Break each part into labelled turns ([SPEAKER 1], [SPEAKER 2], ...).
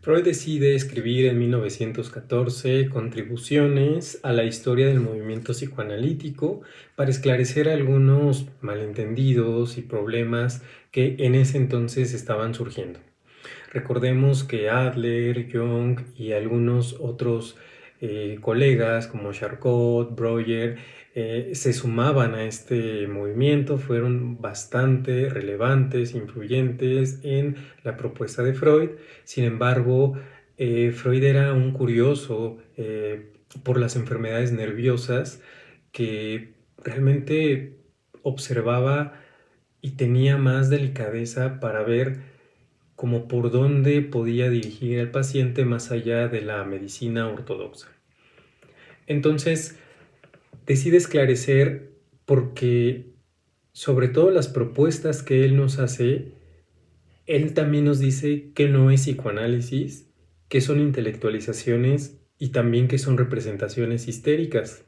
[SPEAKER 1] Freud decide escribir en 1914 contribuciones a la historia del movimiento psicoanalítico para esclarecer algunos malentendidos y problemas que en ese entonces estaban surgiendo. Recordemos que Adler, Jung y algunos otros colegas como Charcot, Breuer se sumaban a este movimiento, fueron bastante relevantes, influyentes en la propuesta de Freud. Sin embargo, Freud era un curioso por las enfermedades nerviosas que realmente observaba y tenía más delicadeza para ver como por dónde podía dirigir al paciente más allá de la medicina ortodoxa. Entonces, decide esclarecer porque, sobre todo las propuestas que él nos hace, él también nos dice que no es psicoanálisis, que son intelectualizaciones y también que son representaciones histéricas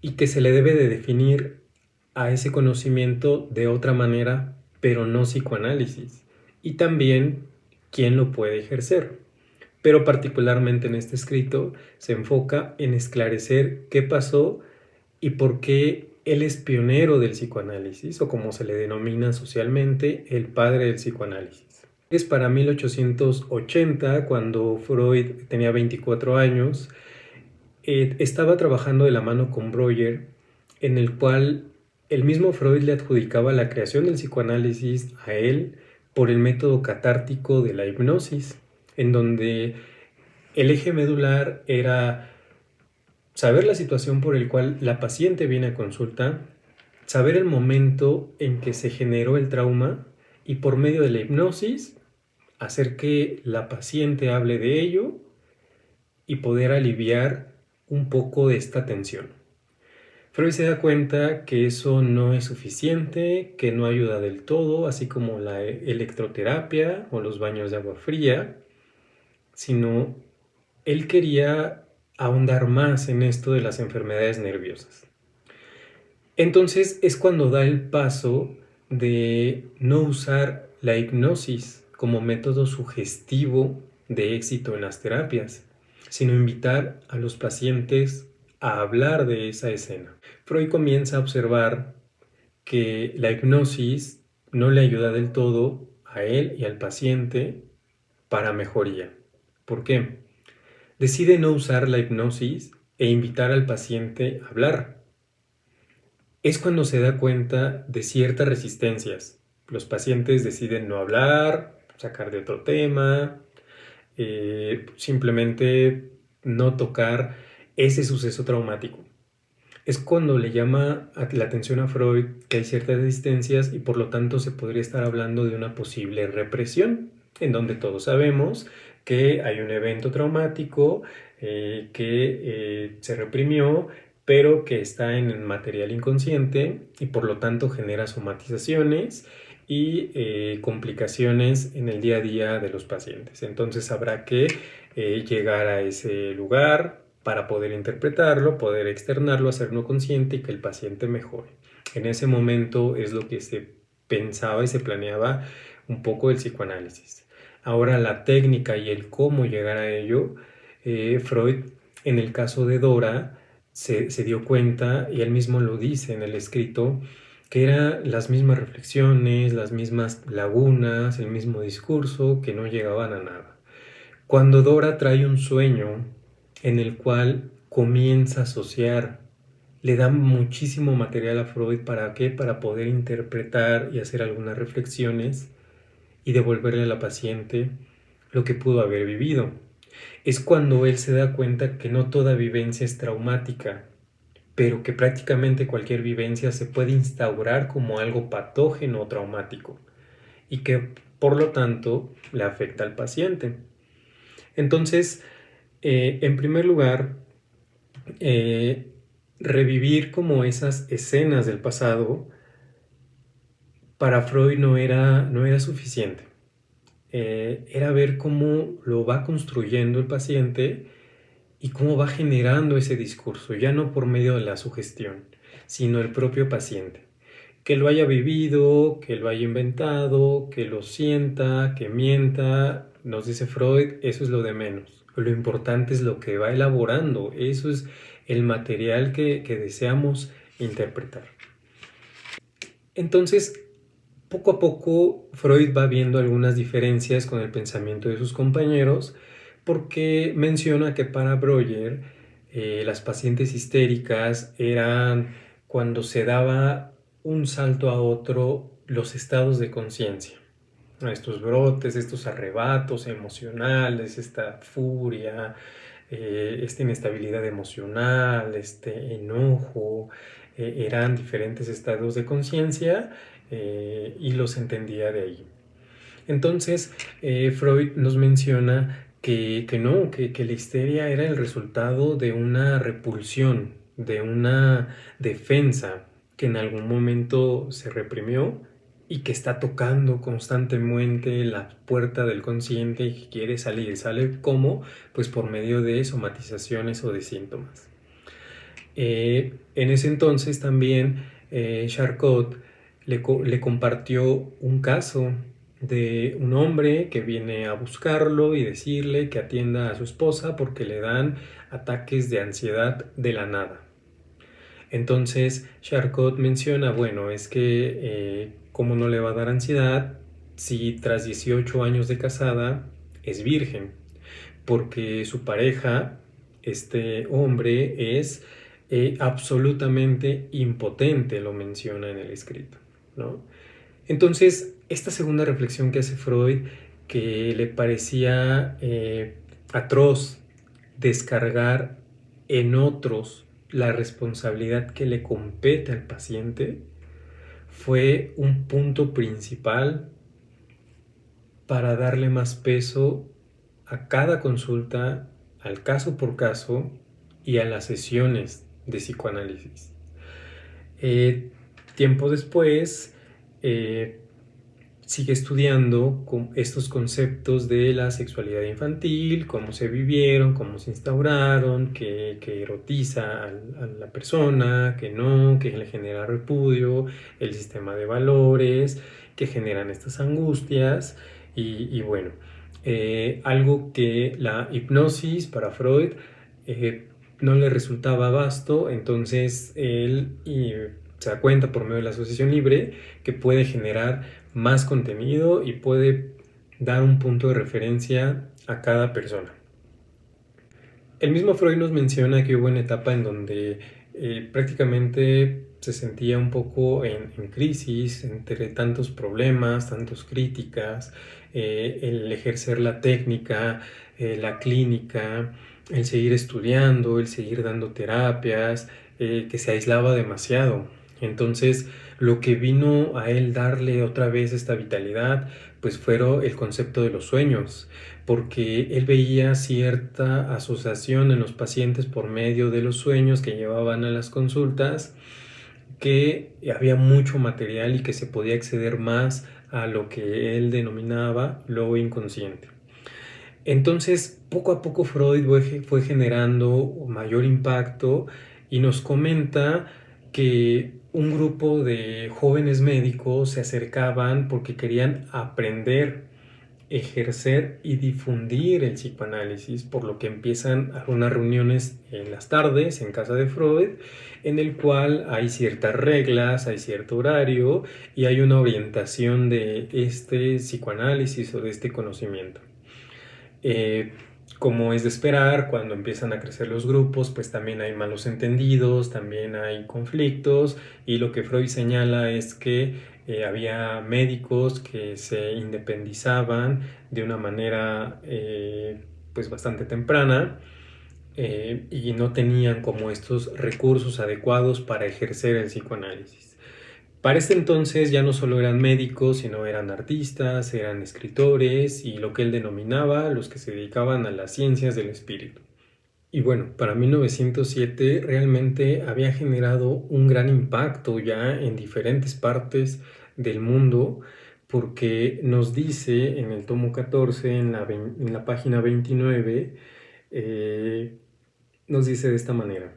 [SPEAKER 1] y que se le debe de definir a ese conocimiento de otra manera, pero no psicoanálisis. Y también quién lo puede ejercer. Pero particularmente en este escrito se enfoca en esclarecer qué pasó y por qué él es pionero del psicoanálisis, o como se le denomina socialmente, el padre del psicoanálisis. Es para 1880, cuando Freud tenía 24 años, estaba trabajando de la mano con Breuer, en el cual el mismo Freud le adjudicaba la creación del psicoanálisis a él por el método catártico de la hipnosis, en donde el eje medular era saber la situación por el cual la paciente viene a consulta, saber el momento en que se generó el trauma y por medio de la hipnosis hacer que la paciente hable de ello y poder aliviar un poco de esta tensión. Freud se da cuenta que eso no es suficiente, que no ayuda del todo, así como la electroterapia o los baños de agua fría, sino él quería ahondar más en esto de las enfermedades nerviosas. Entonces es cuando da el paso de no usar la hipnosis como método sugestivo de éxito en las terapias, sino invitar a los pacientes a hablar de esa escena. Freud comienza a observar que la hipnosis no le ayuda del todo a él y al paciente para mejoría. ¿Por qué? Decide no usar la hipnosis e invitar al paciente a hablar. Es cuando se da cuenta de ciertas resistencias. Los pacientes deciden no hablar, sacar de otro tema, simplemente no tocar ese suceso traumático. Es cuando le llama la atención a Freud que hay ciertas resistencias y por lo tanto se podría estar hablando de una posible represión, en donde todos sabemos que hay un evento traumático que se reprimió, pero que está en el material inconsciente y por lo tanto genera somatizaciones y complicaciones en el día a día de los pacientes. Entonces habrá que llegar a ese lugar para poder interpretarlo, poder externarlo, hacerlo consciente y que el paciente mejore. En ese momento es lo que se pensaba y se planeaba un poco el psicoanálisis. Ahora la técnica y el cómo llegar a ello, Freud en el caso de Dora se dio cuenta, y él mismo lo dice en el escrito, que eran las mismas reflexiones, las mismas lagunas, el mismo discurso, que no llegaban a nada. Cuando Dora trae un sueño en el cual comienza a asociar, le da muchísimo material a Freud. ¿Para qué? Para poder interpretar y hacer algunas reflexiones y devolverle a la paciente lo que pudo haber vivido. Es cuando él se da cuenta que no toda vivencia es traumática, pero que prácticamente cualquier vivencia se puede instaurar como algo patógeno o traumático y que por lo tanto le afecta al paciente. Entonces, en primer lugar, revivir como esas escenas del pasado para Freud no era suficiente. Era ver cómo lo va construyendo el paciente y cómo va generando ese discurso, ya no por medio de la sugestión, sino el propio paciente. Que lo haya vivido, que lo haya inventado, que lo sienta, que mienta, nos dice Freud, eso es lo de menos. Lo importante es lo que va elaborando, eso es el material que deseamos interpretar. Entonces, poco a poco Freud va viendo algunas diferencias con el pensamiento de sus compañeros porque menciona que para Breuer las pacientes histéricas eran cuando se daba un salto a otro los estados de conciencia. Estos brotes, estos arrebatos emocionales, esta furia, esta inestabilidad emocional, este enojo, eran diferentes estados de conciencia y los entendía de ahí. Entonces, Freud nos menciona que no, que la histeria era el resultado de una repulsión, de una defensa que en algún momento se reprimió y que está tocando constantemente la puerta del consciente y que quiere salir. ¿Sale cómo? Pues por medio de somatizaciones o de síntomas. En ese entonces también Charcot le compartió un caso de un hombre que viene a buscarlo y decirle que atienda a su esposa porque le dan ataques de ansiedad de la nada. Entonces Charcot menciona, bueno, es que ¿cómo no le va a dar ansiedad si tras 18 años de casada es virgen? Porque su pareja, este hombre, es absolutamente impotente, lo menciona en el escrito, ¿no? Entonces, esta segunda reflexión que hace Freud, que le parecía atroz descargar en otros la responsabilidad que le compete al paciente, fue un punto principal para darle más peso a cada consulta, al caso por caso y a las sesiones de psicoanálisis. Tiempo después, sigue estudiando estos conceptos de la sexualidad infantil, cómo se vivieron, cómo se instauraron, que erotiza a la persona, que no, que le genera repudio, el sistema de valores, que generan estas angustias y bueno, algo que la hipnosis para Freud no le resultaba vasto, entonces él se da cuenta por medio de la asociación libre que puede generar más contenido y puede dar un punto de referencia a cada persona. El mismo Freud nos menciona que hubo una etapa en donde prácticamente se sentía un poco en crisis entre tantos problemas, tantas críticas, el ejercer la técnica, la clínica, el seguir estudiando, el seguir dando terapias, que se aislaba demasiado. Entonces, lo que vino a él darle otra vez esta vitalidad, pues fueron el concepto de los sueños, porque él veía cierta asociación en los pacientes por medio de los sueños que llevaban a las consultas, que había mucho material y que se podía acceder más a lo que él denominaba lo inconsciente. Entonces, poco a poco Freud fue generando mayor impacto y nos comenta que un grupo de jóvenes médicos se acercaban porque querían aprender, ejercer y difundir el psicoanálisis, por lo que empiezan algunas reuniones en las tardes en casa de Freud, en el cual hay ciertas reglas, hay cierto horario y hay una orientación de este psicoanálisis o de este conocimiento. Eh, Como es de esperar, cuando empiezan a crecer los grupos, pues también hay malos entendidos, también hay conflictos y lo que Freud señala es que había médicos que se independizaban de una manera pues bastante temprana y no tenían como estos recursos adecuados para ejercer el psicoanálisis. Para este entonces ya no solo eran médicos, sino eran artistas, eran escritores y lo que él denominaba los que se dedicaban a las ciencias del espíritu. Y bueno, para 1907 realmente había generado un gran impacto ya en diferentes partes del mundo porque nos dice en el tomo 14, en la página 29, nos dice de esta manera.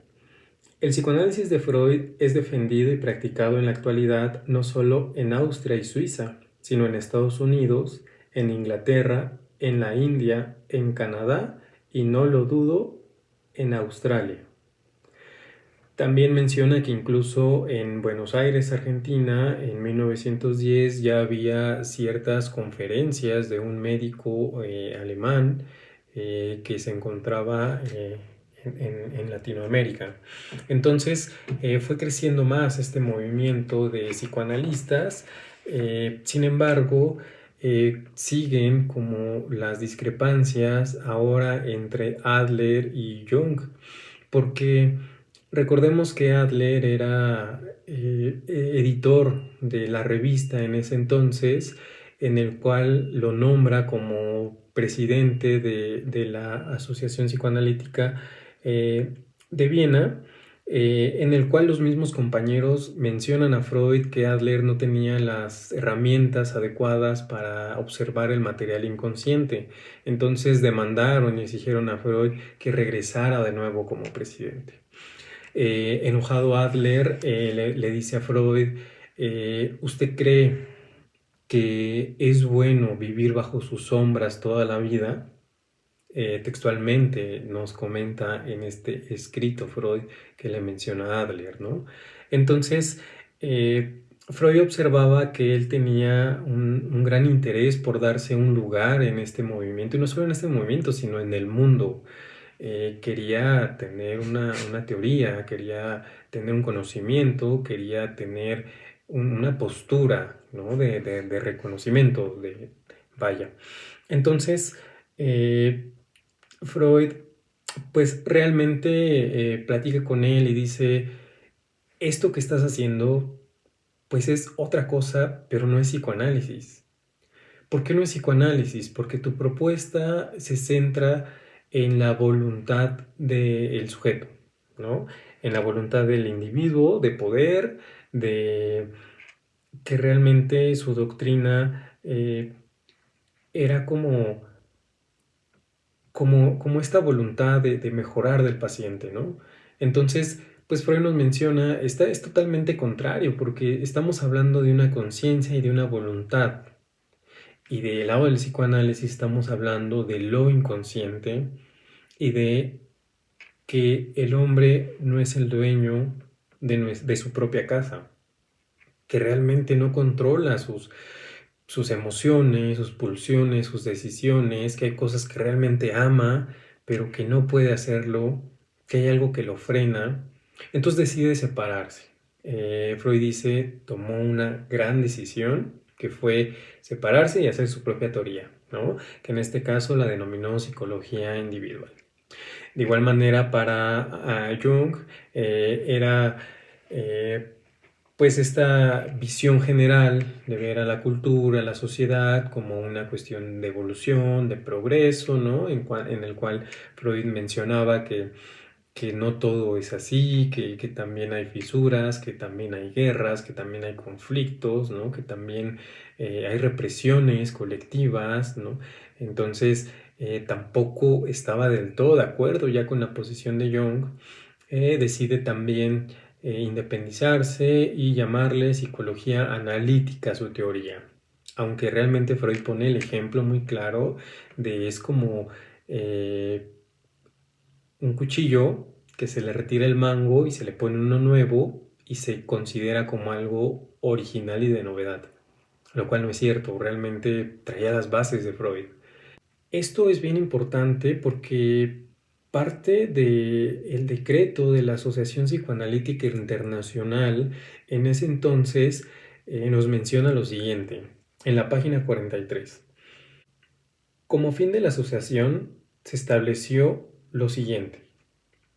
[SPEAKER 1] El psicoanálisis de Freud es defendido y practicado en la actualidad no solo en Austria y Suiza, sino en Estados Unidos, en Inglaterra, en la India, en Canadá y no lo dudo, en Australia. También menciona que incluso en Buenos Aires, Argentina, en 1910 ya había ciertas conferencias de un médico alemán que se encontraba en Latinoamérica. Entonces fue creciendo más este movimiento de psicoanalistas. Sin embargo, siguen como las discrepancias ahora entre Adler y Jung, porque recordemos que Adler era editor de la revista en ese entonces, en el cual lo nombra como presidente de la Asociación Psicoanalítica de Viena, en el cual los mismos compañeros mencionan a Freud que Adler no tenía las herramientas adecuadas para observar el material inconsciente. Entonces demandaron y exigieron a Freud que regresara de nuevo como presidente. Enojado Adler le dice a Freud, ¿usted cree que es bueno vivir bajo sus sombras toda la vida? Textualmente nos comenta en este escrito Freud que le menciona a Adler, ¿no? Entonces, Freud observaba que él tenía un gran interés por darse un lugar en este movimiento, y no solo en este movimiento, sino en el mundo. Quería tener una teoría, quería tener un conocimiento, quería tener una postura, ¿no? de reconocimiento, vaya. Entonces, Freud, pues realmente platica con él y dice, esto que estás haciendo, pues es otra cosa, pero no es psicoanálisis. ¿Por qué no es psicoanálisis? Porque tu propuesta se centra en la voluntad del sujeto, ¿no? En la voluntad del individuo, de poder, de que realmente su doctrina era como esta voluntad de mejorar del paciente, ¿no? Entonces, pues Freud nos menciona, es totalmente contrario, porque estamos hablando de una conciencia y de una voluntad. Y del lado del psicoanálisis estamos hablando de lo inconsciente y de que el hombre no es el dueño de su propia casa, que realmente no controla sus emociones, sus pulsiones, sus decisiones, que hay cosas que realmente ama, pero que no puede hacerlo, que hay algo que lo frena. Entonces decide separarse. Freud dice, tomó una gran decisión, que fue separarse y hacer su propia teoría, ¿no? Que en este caso la denominó psicología individual. De igual manera, para Jung era pues esta visión general de ver a la cultura, a la sociedad como una cuestión de evolución, de progreso, ¿no? En el cual Freud mencionaba que no todo es así, que también hay fisuras, que también hay guerras, que también hay conflictos, ¿no? Que también hay represiones colectivas, ¿no? Entonces, tampoco estaba del todo de acuerdo ya con la posición de Jung. Decide también independizarse y llamarle psicología analítica a su teoría. Aunque realmente Freud pone el ejemplo muy claro de es como un cuchillo que se le retira el mango y se le pone uno nuevo y se considera como algo original y de novedad, lo cual no es cierto, realmente traía las bases de Freud. Esto es bien importante porque parte del decreto de la Asociación Psicoanalítica Internacional en ese entonces nos menciona lo siguiente, en la página 43. Como fin de la asociación se estableció lo siguiente: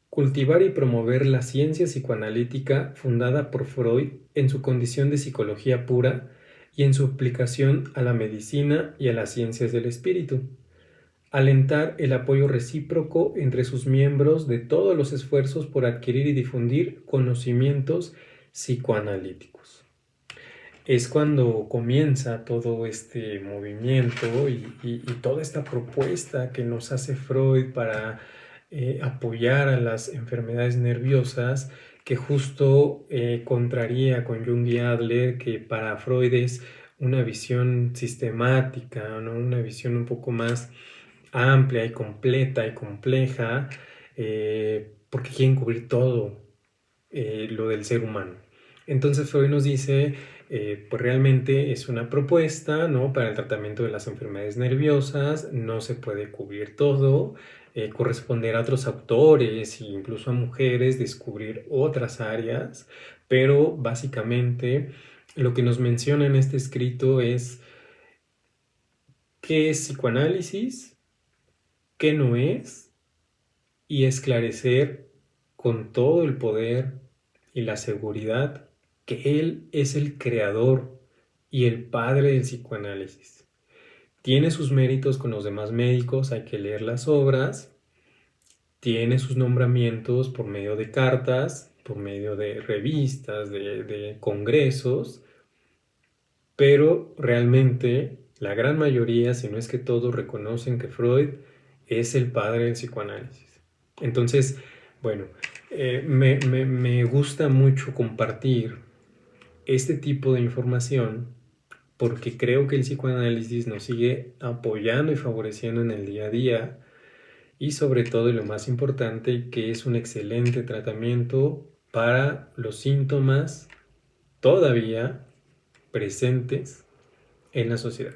[SPEAKER 1] cultivar y promover la ciencia psicoanalítica fundada por Freud en su condición de psicología pura y en su aplicación a la medicina y a las ciencias del espíritu. Alentar el apoyo recíproco entre sus miembros de todos los esfuerzos por adquirir y difundir conocimientos psicoanalíticos. Es cuando comienza todo este movimiento y toda esta propuesta que nos hace Freud para apoyar a las enfermedades nerviosas, que justo contraría con Jung y Adler, que para Freud es una visión sistemática, ¿no? Una visión un poco más amplia y completa y compleja, porque quieren cubrir todo lo del ser humano. Entonces Freud nos dice, pues realmente es una propuesta, ¿no? Para el tratamiento de las enfermedades nerviosas, no se puede cubrir todo, corresponder a otros autores e incluso a mujeres, descubrir otras áreas, pero básicamente lo que nos menciona en este escrito es qué es psicoanálisis, qué no es, y esclarecer con todo el poder y la seguridad que Él es el creador y el padre del psicoanálisis. Tiene sus méritos con los demás médicos, hay que leer las obras, tiene sus nombramientos por medio de cartas, por medio de revistas, de congresos, pero realmente la gran mayoría, si no es que todos, reconocen que Freud es el padre del psicoanálisis. Entonces, bueno, me gusta mucho compartir este tipo de información porque creo que el psicoanálisis nos sigue apoyando y favoreciendo en el día a día y sobre todo, y lo más importante, que es un excelente tratamiento para los síntomas todavía presentes en la sociedad.